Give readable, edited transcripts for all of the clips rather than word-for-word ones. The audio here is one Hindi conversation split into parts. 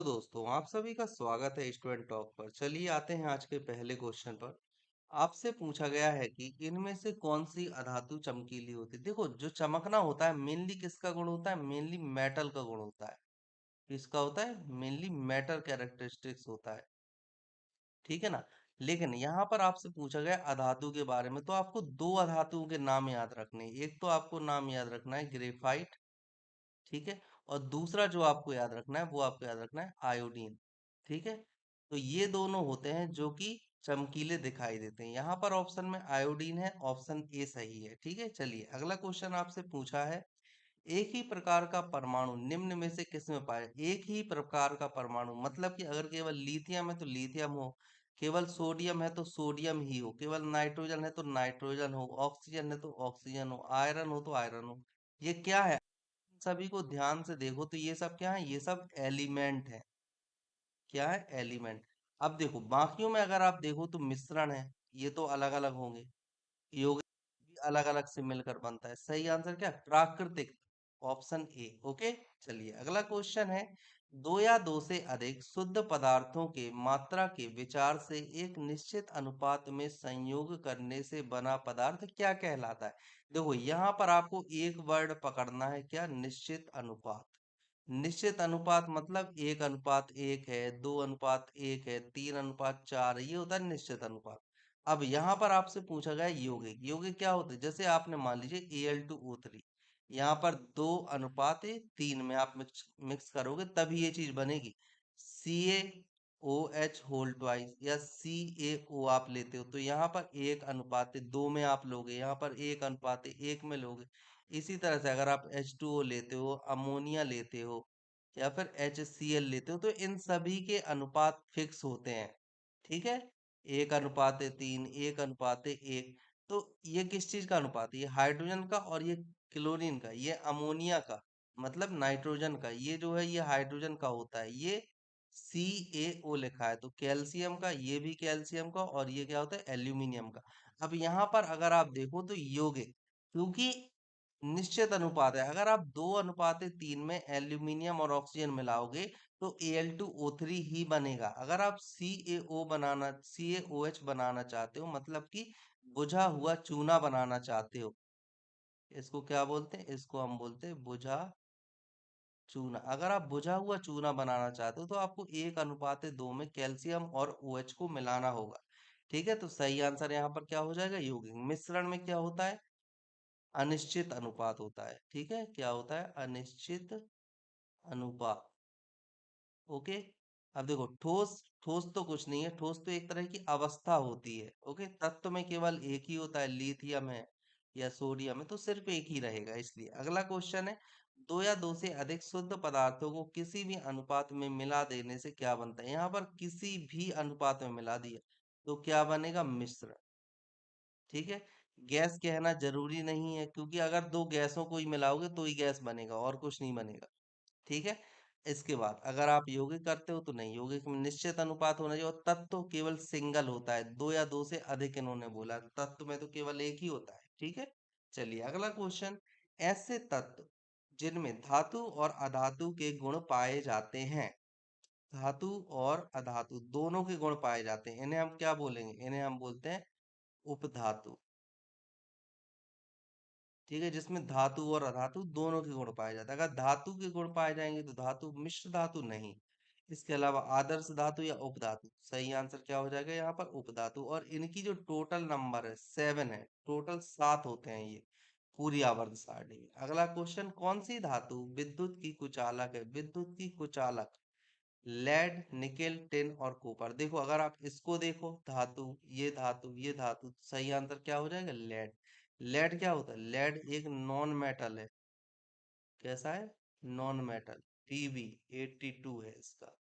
तो दोस्तों आप सभी का स्वागत है स्टूडेंट टॉक पर। चलिए आते हैं आज के पहले क्वेश्चन पर। आपसे पूछा गया है कि इनमें से कौन सी अधातु चमकीली होती है। देखो, जो चमकना होता है मेनली किसका गुण होता है? मेनली मेटल का गुण होता है। किसका होता है? मेनली मेटल कैरेक्टरिस्टिक्स होता है। ठीक है ना। लेकिन यहाँ पर आपसे पूछा गया अधातु के बारे में, तो आपको दो अधातुओं के नाम याद रखने हैं। एक तो आपको नाम याद रखना है ग्रेफाइट, ठीक है। और दूसरा जो आपको याद रखना है वो आपको याद रखना है आयोडीन। ठीक है। तो ये दोनों होते हैं जो कि चमकीले दिखाई देते हैं। यहाँ पर ऑप्शन में आयोडीन है, ऑप्शन ए सही है। ठीक है। चलिए अगला क्वेश्चन आपसे पूछा है, एक ही प्रकार का परमाणु निम्न में से किस में पाया? एक ही प्रकार का परमाणु मतलब कि अगर केवल लिथियम है तो लिथियम हो, केवल सोडियम है तो सोडियम ही हो, केवल नाइट्रोजन है तो नाइट्रोजन हो, ऑक्सीजन है तो ऑक्सीजन हो, आयरन हो तो आयरन हो। ये क्या है? सभी को ध्यान से देखो तो ये सब क्या है? ये सब एलिमेंट है। क्या है? एलिमेंट। अब देखो बाकियों में अगर आप देखो तो मिश्रण है, ये तो अलग अलग होंगे। यौगिक भी अलग अलग से मिलकर बनता है। सही आंसर क्या है? प्राकृतिक। Option A. ओके। चलिए अगला क्वेश्चन है, दो या दो से अधिक शुद्ध पदार्थों के मात्रा के विचार से एक निश्चित अनुपात में संयोग करने से बना पदार्थ क्या कहलाता है? देखो यहाँ पर आपको एक वर्ड पकड़ना है, क्या? निश्चित अनुपात। निश्चित अनुपात मतलब एक अनुपात एक है, दो अनुपात एक है, तीन अनुपात चार है, ये होता है निश्चित अनुपात। अब यहाँ पर आपसे पूछा गया यौगिक। यौगिक क्या होते हैं? जैसे आपने मान लीजिए Al2O3, यहाँ पर दो अनुपात तीन में आप मिक्स मिक्स करोगे तभी ये चीज बनेगी। CaOH होल ट्वाइस या CaO आप लेते हो तो यहाँ पर एक अनुपात दो में आप लोगे, यहाँ पर एक अनुपात एक में लोगे। इसी तरह से अगर आप H2O लेते हो, अमोनिया लेते हो या फिर HCl लेते हो तो इन सभी के अनुपात फिक्स होते हैं। ठीक है। एक अनुपात तीन, एक अनुपात एक। तो ये किस चीज का अनुपात है? ये हाइड्रोजन का, और ये क्लोरीन का, ये अमोनिया का, मतलब नाइट्रोजन का। ये जो है ये हाइड्रोजन का होता है, ये CaO लिखा है। तो कैल्शियम का, ये भी कैल्शियम का, और ये क्या होता है? एल्यूमिनियम का। अब यहाँ पर अगर आप देखो तो यौगिक, क्योंकि निश्चित अनुपात है, अगर आप दो अनुपात तीन में एल्यूमिनियम और ऑक्सीजन मिलाओगे तो Al2O3 ही बनेगा। अगर आप CaOH बनाना चाहते हो, मतलब कि बुझा हुआ चूना बनाना चाहते हो, इसको क्या बोलते हैं? इसको हम बोलते हैं बुझा चूना। अगर आप बुझा हुआ चूना बनाना चाहते हो तो आपको एक अनुपात दो में कैल्शियम और OH को मिलाना होगा। ठीक है। तो सही आंसर यहाँ पर क्या हो जाएगा? यौगिक। मिश्रण में क्या होता है? अनिश्चित अनुपात होता है। ठीक है। क्या होता है? अनिश्चित अनुपात। ओके। अब देखो ठोस, ठोस तो कुछ नहीं है, ठोस तो एक तरह की अवस्था होती है। ओके। तत्व में केवल एक ही होता है, लिथियम है या सोडियम है तो सिर्फ एक ही रहेगा। इसलिए अगला क्वेश्चन है, दो या दो से अधिक शुद्ध पदार्थों को किसी भी अनुपात में मिला देने से क्या बनता है? यहाँ पर किसी भी अनुपात में मिला दिया तो क्या बनेगा? मिश्रण। ठीक है। गैस कहना जरूरी नहीं है, क्योंकि अगर दो गैसों को ही मिलाओगे तो ही गैस बनेगा, और कुछ नहीं बनेगा। ठीक है। इसके बाद अगर आप यौगिक करते हो तो नहीं, यौगिक में निश्चित अनुपात होना चाहिए, और तत्व केवल सिंगल होता है। दो या दो से अधिक इन्होंने बोला, तत्व में तो केवल एक ही होता है। ठीक है। चलिए अगला क्वेश्चन, ऐसे तत्व जिनमें धातु और अधातु के गुण पाए जाते हैं, धातु और अधातु दोनों के गुण पाए जाते हैं, इन्हें हम क्या बोलेंगे? इन्हें हम बोलते हैं उपधातु। ठीक है। जिसमें धातु और अधातु दोनों के गुण पाए जाते हैं। अगर धातु के गुण पाए जाएंगे तो धातु, मिश्र धातु नहीं। इसके अलावा आदर्श धातु या उपधातु। सही आंसर क्या हो जाएगा यहाँ पर? उपधातु। और इनकी जो टोटल नंबर है 7 है, टोटल 7 होते हैं ये पूरी आवर्त सारणी में। अगला क्वेश्चन, कौन सी धातु विद्युत की कुचालक है? विद्युत की कुचालक लेड, निकेल, टिन और कॉपर। देखो अगर आप इसको देखो, धातु, ये धातु, ये धातु, सही आंसर क्या हो जाएगा? लेड। लेड क्या होता है? लेड एक नॉन मेटल है। कैसा है? Non metal. Pb82 है इसका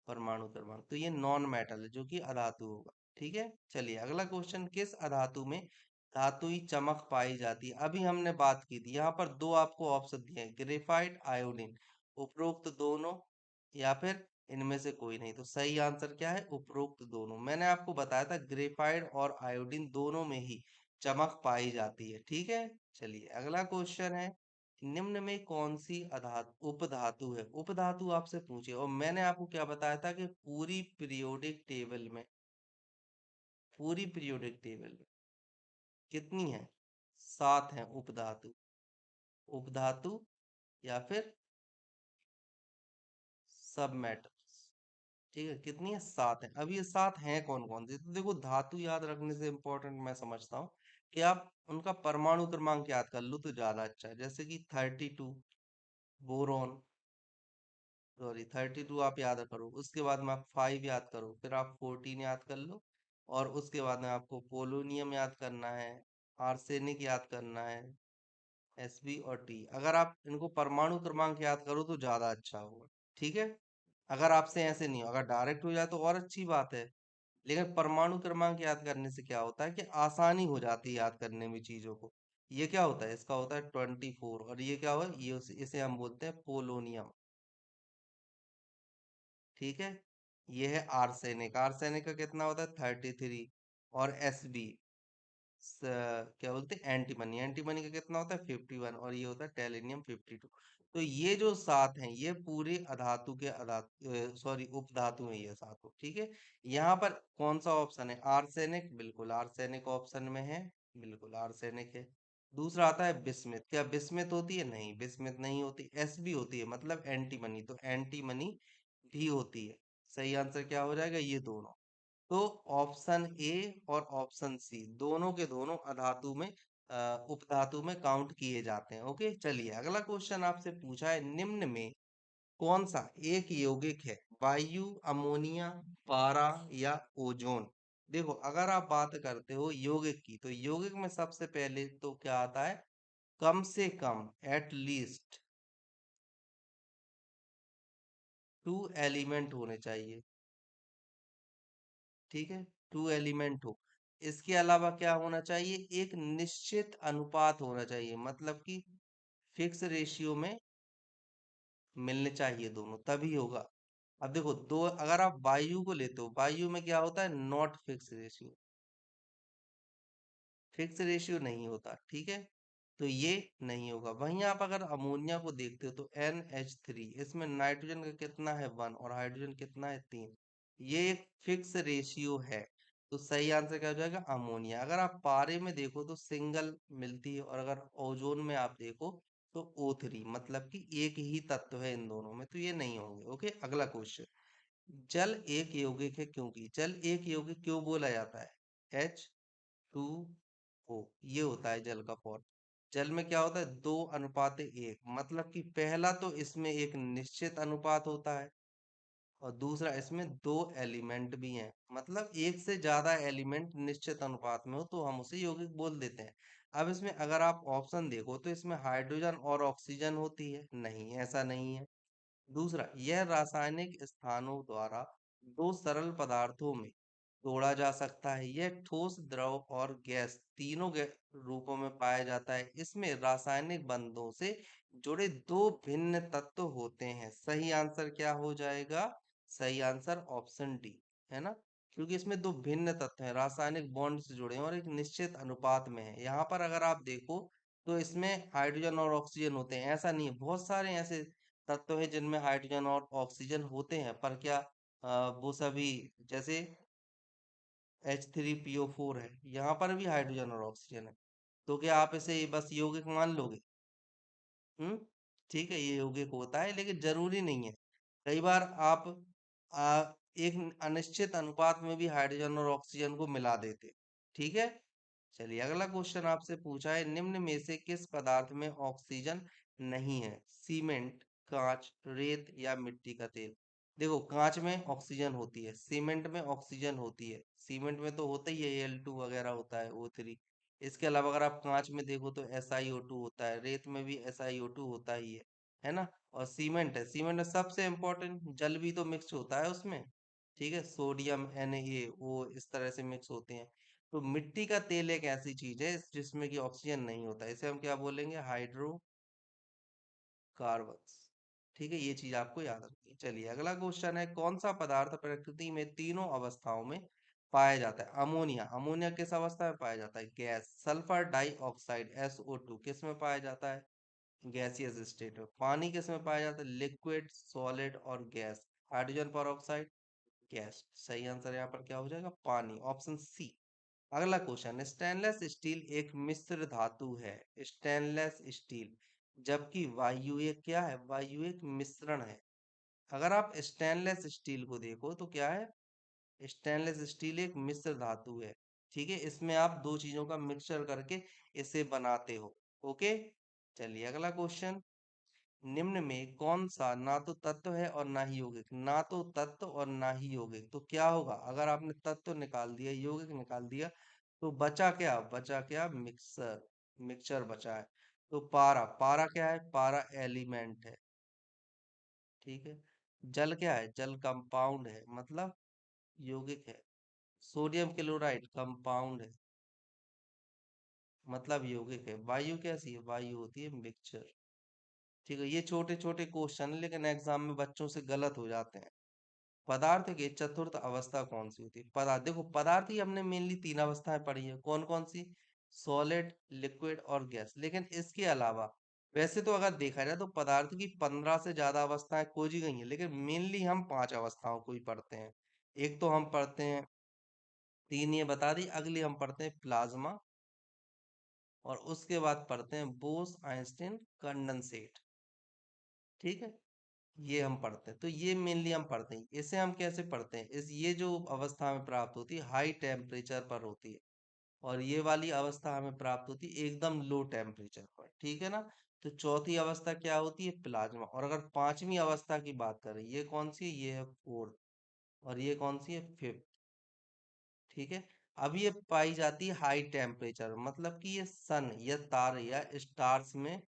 परमाणु क्रमांक। तो ये नॉन मेटल है जो कि अधातु होगा। ठीक है। चलिए अगला क्वेश्चन, किस अधातु में धातुई चमक पाई जाती है? अभी हमने बात की थी। यहाँ पर दो आपको ऑप्शन दिए हैं, ग्रेफाइट, आयोडीन। उपरोक्त दोनों या फिर इनमें से कोई नहीं। तो सही आंसर क्या है? उपरोक्त दोनों। मैंने आपको बताया था ग्रेफाइट और आयोडीन दोनों में ही चमक पाई जाती है। ठीक है। चलिए अगला क्वेश्चन है, निम्न में कौन सी उपधातु है? उपधातु आपसे पूछे, और मैंने आपको क्या बताया था कि पूरी पीरियोडिक टेबल में कितनी है? 7 है उपधातु। उपधातु या फिर सब मेटल्स। ठीक है, कितनी है? 7 है। अब ये 7 हैं कौन कौन से? तो देखो, धातु याद रखने से इंपॉर्टेंट मैं समझता हूँ कि आप उनका परमाणु क्रमांक याद कर लो तो ज्यादा अच्छा है। जैसे कि 32 बोरोन, सॉरी 32 आप याद करो, उसके बाद में आप 5 याद करो, फिर आप 14 याद कर लो, और उसके बाद में आपको पोलोनियम याद करना है, आर्सेनिक याद करना है, एसबी और टी। अगर आप इनको परमाणु क्रमांक याद करो तो ज्यादा अच्छा होगा। ठीक है, अगर आपसे ऐसे नहीं हो, अगर डायरेक्ट हो जाए तो और अच्छी बात है, लेकिन परमाणु क्रमांक याद करने से क्या होता है कि आसानी हो जाती है याद करने में चीजों को। ये क्या होता है? इसका होता है 24, और ये क्या हुआ? इसे हम बोलते हैं पोलोनियम। ठीक है, ये है आर्सेनिक। आर्सेनिक का कितना होता है? 33। और एसबी, क्या बोलते हैं, एंटीमनी। एंटीमनी का कितना होता है? 51। और ये होता है टेलिनियम 52। तो ये जो 7 हैं ये पूरे अधातु के अधातु, सॉरी उपधातु हैं ये सातों। ठीक है, यहाँ पर कौन सा ऑप्शन है? आर्सेनिक, बिल्कुल आर्सेनिक ऑप्शन में है, बिल्कुल आर्सेनिक है। दूसरा आता है बिस्मिथ। क्या बिस्मिथ होती है? नहीं, बिस्मिथ नहीं होती। एसबी होती है, मतलब एंटीमनी, तो एंटीमनी भी होती है। सही आंसर क्या हो जाएगा? ये दोनों। तो ऑप्शन ए और ऑप्शन सी दोनों के दोनों अधातु में, उपधातु में काउंट किए जाते हैं। ओके, चलिए अगला क्वेश्चन आपसे पूछा है, निम्न में कौन सा एक यौगिक है? वायु, अमोनिया, पारा या ओजोन? देखो, अगर आप बात करते हो यौगिक की, तो यौगिक में सबसे पहले तो क्या आता है? कम से कम, एट लीस्ट 2 एलिमेंट होने चाहिए। ठीक है, 2 एलिमेंट हो। इसके अलावा क्या होना चाहिए? एक निश्चित अनुपात होना चाहिए, मतलब कि फिक्स रेशियो में मिलने चाहिए दोनों, तभी होगा। अब देखो, दो अगर आप वायु को लेते हो, वायु में क्या होता है? Not fix ratio, fix ratio नहीं होता। ठीक है, तो ये नहीं होगा। वहीं आप अगर अमोनिया को देखते हो तो NH3, इसमें नाइट्रोजन का कितना है? 1, और हाइड्रोजन कितना है? 3। ये एक फिक्स रेशियो है, तो सही आंसर क्या हो जाएगा? अमोनिया। अगर आप पारे में देखो तो सिंगल मिलती है, और अगर ओजोन में आप देखो तो O3, मतलब कि एक ही तत्व है इन दोनों में, तो ये नहीं होंगे। ओके, अगला क्वेश्चन। जल एक यौगिक है क्योंकि, जल एक यौगिक क्यों बोला जाता है? H2O, ये होता है जल का फॉर्म। जल में क्या होता है? 2:1, मतलब कि पहला तो इसमें एक निश्चित अनुपात होता है, और दूसरा इसमें दो एलिमेंट भी हैं, मतलब एक से ज्यादा एलिमेंट निश्चित अनुपात में हो तो हम उसे यौगिक बोल देते हैं। अब इसमें अगर आप ऑप्शन देखो तो इसमें हाइड्रोजन और ऑक्सीजन होती है? नहीं, ऐसा नहीं है। दूसरा, यह रासायनिक स्थानों द्वारा दो सरल पदार्थों में तोड़ा जा सकता है। यह ठोस, द्रव और गैस तीनों रूपों में पाया जाता है। इसमें रासायनिक बंधों से जुड़े दो भिन्न तत्व होते हैं। सही आंसर क्या हो जाएगा? सही आंसर ऑप्शन डी है ना, क्योंकि इसमें दो भिन्न तत्व हैं, रासायनिक बॉन्ड से जुड़े हैं और एक निश्चित अनुपात में है। यहाँ पर अगर आप देखो तो इसमें हाइड्रोजन और ऑक्सीजन होते हैं, ऐसा नहीं है। बहुत सारे ऐसे तत्व है जिनमें हाइड्रोजन और ऑक्सीजन होते हैं, पर क्या वो सभी, जैसे H3PO4 है, यहाँ पर भी हाइड्रोजन और ऑक्सीजन है, तो क्या आप इसे बस यौगिक मान लोगे? हम्म, ठीक है, ये यौगिक होता है, लेकिन जरूरी नहीं है। कई बार आप एक अनिश्चित अनुपात में भी हाइड्रोजन और ऑक्सीजन को मिला देते। ठीक है, चलिए अगला क्वेश्चन आपसे पूछा है, निम्न में से किस पदार्थ में ऑक्सीजन नहीं है? सीमेंट, कांच, रेत या मिट्टी का तेल? देखो, कांच में ऑक्सीजन होती है, सीमेंट में ऑक्सीजन होती है। सीमेंट में तो होता ही है, Al2 वगैरह होता है, O3। इसके अलावा अगर आप कांच में देखो तो SiO2 होता है, रेत में भी SiO2 होता ही है ना। और सीमेंट है, सीमेंट में सबसे इम्पोर्टेंट जल भी तो मिक्स होता है उसमें। ठीक है, सोडियम, NaO, इस तरह से मिक्स होते हैं। तो मिट्टी का तेल एक ऐसी चीज है जिसमें कि ऑक्सीजन नहीं होता, इसे हम क्या बोलेंगे? हाइड्रोकार्बन्स। ठीक है, ये चीज आपको याद रखनी है। चलिए अगला क्वेश्चन है, कौन सा पदार्थ प्रकृति में तीनों अवस्थाओं में पाया जाता है? अमोनिया, अमोनिया किस अवस्था में पाया जाता है? गैस। सल्फर डाइऑक्साइड, SO2, किस में पाया जाता है? गैसियस स्टेट में। पानी किस में पाया जाता है? लिक्विड, सॉलिड और गैस। हाइड्रोजन पर गैस। सही आंसर यहाँ पर क्या हो जाएगा? पानी, ऑप्शन सी। अगला क्वेश्चन, स्टेनलेस स्टील एक मिश्र धातु है। स्टेनलेस स्टील, जबकि वायु एक क्या है? वायु एक मिश्रण है। अगर आप स्टेनलेस स्टील को देखो तो क्या है? स्टेनलेस स्टील एक मिश्र धातु है। ठीक है, इसमें आप दो चीजों का मिक्सचर करके इसे बनाते हो। ओके, चलिए अगला क्वेश्चन, निम्न में कौन सा ना तो तत्व है और ना ही यौगिक? ना तो तत्व और ना ही यौगिक, तो क्या होगा? अगर आपने तत्व निकाल दिया, यौगिक निकाल दिया, तो बचा क्या? बचा क्या? मिक्सर, मिक्सचर बचा है। तो पारा, पारा क्या है? पारा एलिमेंट है। ठीक है, जल क्या है? जल कंपाउंड है, मतलब यौगिक है। सोडियम क्लोराइड कंपाउंड है, मतलब यौगिक है। वायु कैसी है? वायु होती है मिक्सचर। ठीक है, ये छोटे छोटे क्वेश्चन है लेकिन एग्जाम में बच्चों से गलत हो जाते हैं। पदार्थ की चतुर्थ अवस्था कौन सी होती है? पदार्थ, देखो पदार्थ ही हमने मेनली तीन अवस्थाएं पढ़ी है। कौन कौन सी? सॉलिड, लिक्विड और गैस। लेकिन इसके अलावा वैसे तो अगर देखा जाए तो पदार्थ की 15 से ज्यादा अवस्थाएं खोजी गई हैं, लेकिन मेनली हम पांच अवस्थाओं को ही पढ़ते हैं। एक तो हम पढ़ते हैं, तीन ये बता दी, अगली हम पढ़ते हैं प्लाज्मा, और उसके बाद पढ़ते हैं बोस आइंस्टीन कंडेंसेट। ठीक है, ये हम पढ़ते हैं। तो ये मेनली हम पढ़ते हैं। इसे हम कैसे पढ़ते हैं? इस ये जो अवस्था हमें प्राप्त होती है हाई टेम्परेचर पर होती है, और ये वाली अवस्था हमें प्राप्त होती है एकदम लो टेम्परेचर पर। ठीक है ना? तो चौथी अवस्था क्या होती है? प्लाज्मा। और अगर पांचवी अवस्था की बात करें, ये कौन सी है? ये है फोर्थ। और ये कौन सी है? फिफ्थ। ठीक है, अब ये पाई जाती है हाई टेम्परेचर, मतलब कि ये सन या तारे या स्टार्स में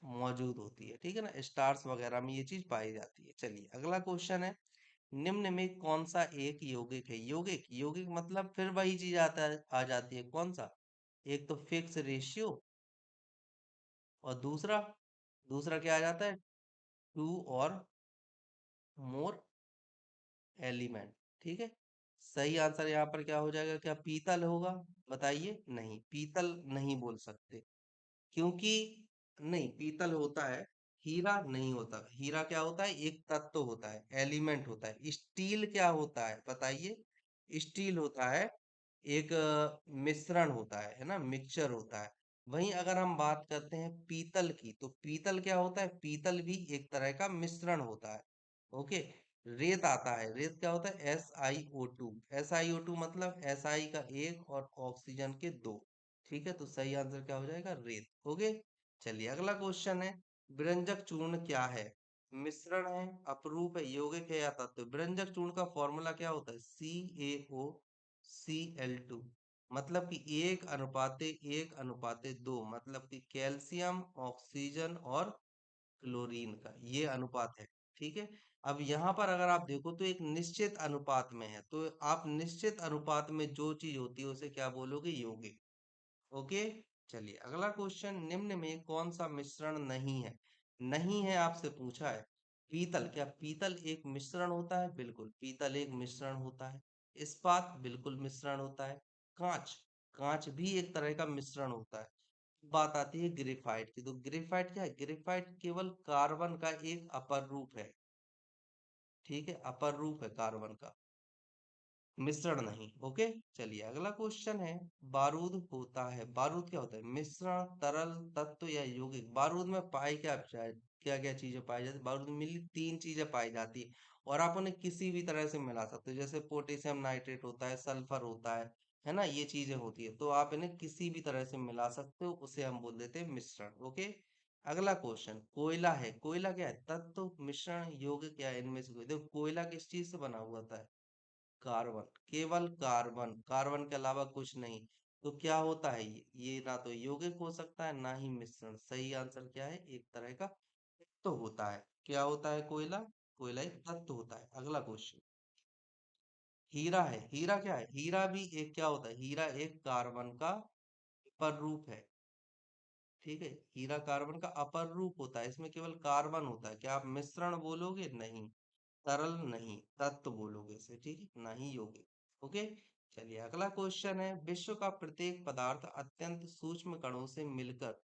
मौजूद होती है। ठीक है ना, स्टार्स वगैरह में ये चीज पाई जाती है। चलिए अगला क्वेश्चन है, निम्न में कौन सा एक यौगिक है? यौगिक, यौगिक मतलब फिर वही चीज आता है, आ जाती है। कौन सा? एक तो फिक्स रेशियो, और दूसरा, दूसरा क्या आ जाता है? टू और मोर एलिमेंट। ठीक है, सही आंसर यहाँ पर क्या हो जाएगा? क्या पीतल होगा? बताइए। नहीं, पीतल नहीं बोल सकते, क्योंकि नहीं, पीतल होता है, हीरा नहीं होता। हीरा क्या होता है? एक तत्व होता है, एलिमेंट होता है। स्टील क्या होता है? बताइए। स्टील होता है एक मिश्रण होता है ना, मिक्सचर होता है। वहीं अगर हम बात करते हैं पीतल की, तो पीतल क्या होता है? पीतल भी एक तरह का मिश्रण होता है। ओके, रेत आता है, रेत क्या होता है? SiO2। SiO2 मतलब Si का एक और ऑक्सीजन के दो। ठीक है, तो सही आंसर क्या हो जाएगा? रेत। ओके, चलिए अगला क्वेश्चन है, व्यंजक चूर्ण क्या है? मिश्रण है, अपरूप है, यौगिक है या तत्व? व्यंजक चूर्ण का फॉर्मूला क्या होता है? CaOCl2। मतलब कि एक अनुपाते एक अनुपाते दो, मतलब कि कैल्शियम, ऑक्सीजन और क्लोरीन का ये अनुपात है। ठीक है, अब यहाँ पर अगर आप देखो तो एक निश्चित अनुपात में है, तो आप निश्चित अनुपात में जो चीज होती है उसे क्या बोलोगे? यौगिक। ओके, चलिए अगला क्वेश्चन, निम्न में कौन सा मिश्रण नहीं है? नहीं है आपसे पूछा है। पीतल, क्या पीतल एक मिश्रण होता है? बिल्कुल, पीतल एक मिश्रण होता है। इस्पात बिल्कुल मिश्रण होता है। कांच, कांच भी एक तरह का मिश्रण होता है। बात आती है ग्रेफाइट की, तो ग्रेफाइट क्या है? ग्रेफाइट केवल कार्बन का एक अपर रूप है। ठीक है, अपर रूप है कार्बन का, मिश्रण नहीं। ओके, चलिए अगला क्वेश्चन है, बारूद होता है, बारूद क्या होता है? मिश्रण, तरल, तत्व या यौगिक? बारूद में पाई क्या क्या चीजें पाई जाती है? बारूद में मिली तीन चीजें पाई जाती है, और आप उन्हें किसी भी तरह से मिला सकते हो, जैसे पोटेशियम नाइट्रेट होता है, सल्फर होता है ना, ये चीजें होती है। तो आप इन्हें किसी भी तरह से मिला सकते हो, उसे हम बोल देते हैं मिश्रण। ओके, अगला क्वेश्चन, कोयला है, कोयला क्या है? तत्व, मिश्रण, यौगिक या इनमें से कोई? देखो कोयला किस चीज से बना हुआ था? कार्बन, केवल कार्बन, कार्बन के अलावा कुछ नहीं। तो क्या होता है ये ना तो यौगिक हो सकता है ना ही मिश्रण। सही आंसर क्या है? एक तरह का तत्व होता है। क्या होता है कोयला? कोयला एक तत्व होता है। अगला क्वेश्चन, हीरा है, हीरा क्या है? हीरा भी एक क्या होता है? हीरा एक कार्बन का अपर रूप है। ठीक है, हीरा कार्बन का अपर रूप होता है, इसमें केवल कार्बन होता है। क्या आप मिश्रण बोलोगे? नहीं, तरल नहीं, तत्व बोलोगे इसे। ठीक है, नहीं यौगिक। ओके, चलिए अगला क्वेश्चन है, विश्व का प्रत्येक पदार्थ अत्यंत सूक्ष्म कणों से मिलकर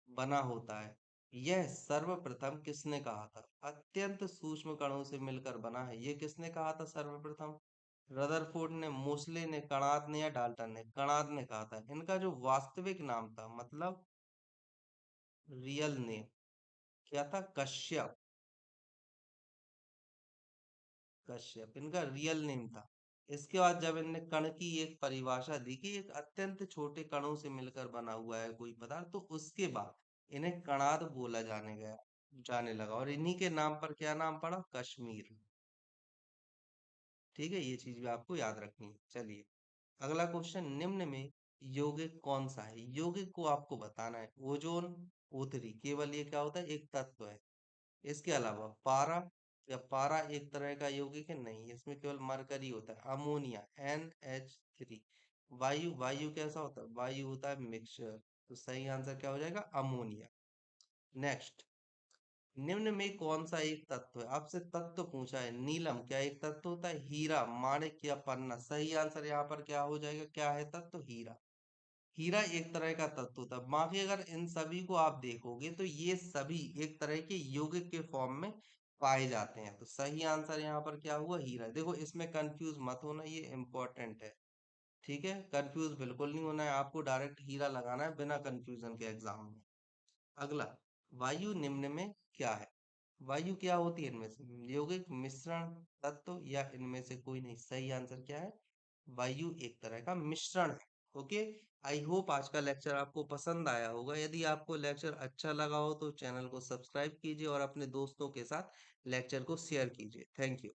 बना होता है। यह सर्वप्रथम किसने कहा था? अत्यंत सूक्ष्म कणों से मिलकर बना है, ये किसने कहा था सर्वप्रथम? रदरफोर्ड ने, मोसले ने, कणाद ने या डाल्टन ने? कणाद ने कहा था। इनका जो वास्तविक नाम था, मतलब रियल नेम क्या था? कश्यप। कश्यप इनका रियल नेम था। इसके बाद जब इनने कण की एक परिभाषा दी कि एक अत्यंत छोटे कणों से मिलकर बना हुआ है कोई पदार्थ, तो उसके बाद इन्हें कणाद बोला जाने लगा, और इन्हीं के नाम पर क्या नाम पड़ा? कश्मीर। ठीक है, ये चीज भी आपको याद रखनी है। चलिए, अगला क्वेश्चन, निम्न में यौगिक कौन सा है? यौगिक को आपको बताना है। ओजोन, O3, केवल ये क्या होता है? एक तत्व है। इसके अलावा पारा, या पारा एक तरह का यौगिक है? नहीं, इसमें केवल मरकरी होता है। Ammonia, NH3। वायु, वायु कैसा होता है? वायु होता है मिक्सचर। तो सही आंसर क्या हो जाएगा? अमोनिया। नेक्स्ट, निम्न में कौन सा एक तत्व है? आपसे तत्व पूछा है। नीलम क्या एक तत्व होता है? हीरा, माणिक या पन्ना? सही आंसर यहाँ पर क्या हो जाएगा? क्या है तत्व? हीरा। हीरा एक तरह का तत्व होता है। बाकी अगर इन सभी को आप देखोगे तो ये सभी एक तरह के यौगिक के फॉर्म में पाए जाते हैं। तो सही आंसर यहाँ पर क्या हुआ? हीरा। देखो, इसमें कंफ्यूज मत होना, ये इंपॉर्टेंट है। ठीक है, कंफ्यूज बिल्कुल नहीं होना है, आपको डायरेक्ट हीरा लगाना है बिना कंफ्यूजन के एग्जाम में। अगला, वायु निम्न में क्या है? वायु क्या होती है इनमें से? यौगिक, मिश्रण, तत्व या इनमें से कोई नहीं? सही आंसर क्या है? वायु एक तरह का मिश्रण है। ओके, आई होप आज का लेक्चर आपको पसंद आया होगा। यदि आपको लेक्चर अच्छा लगा हो तो चैनल को सब्सक्राइब कीजिए और अपने दोस्तों के साथ लेक्चर को शेयर कीजिए। Thank you.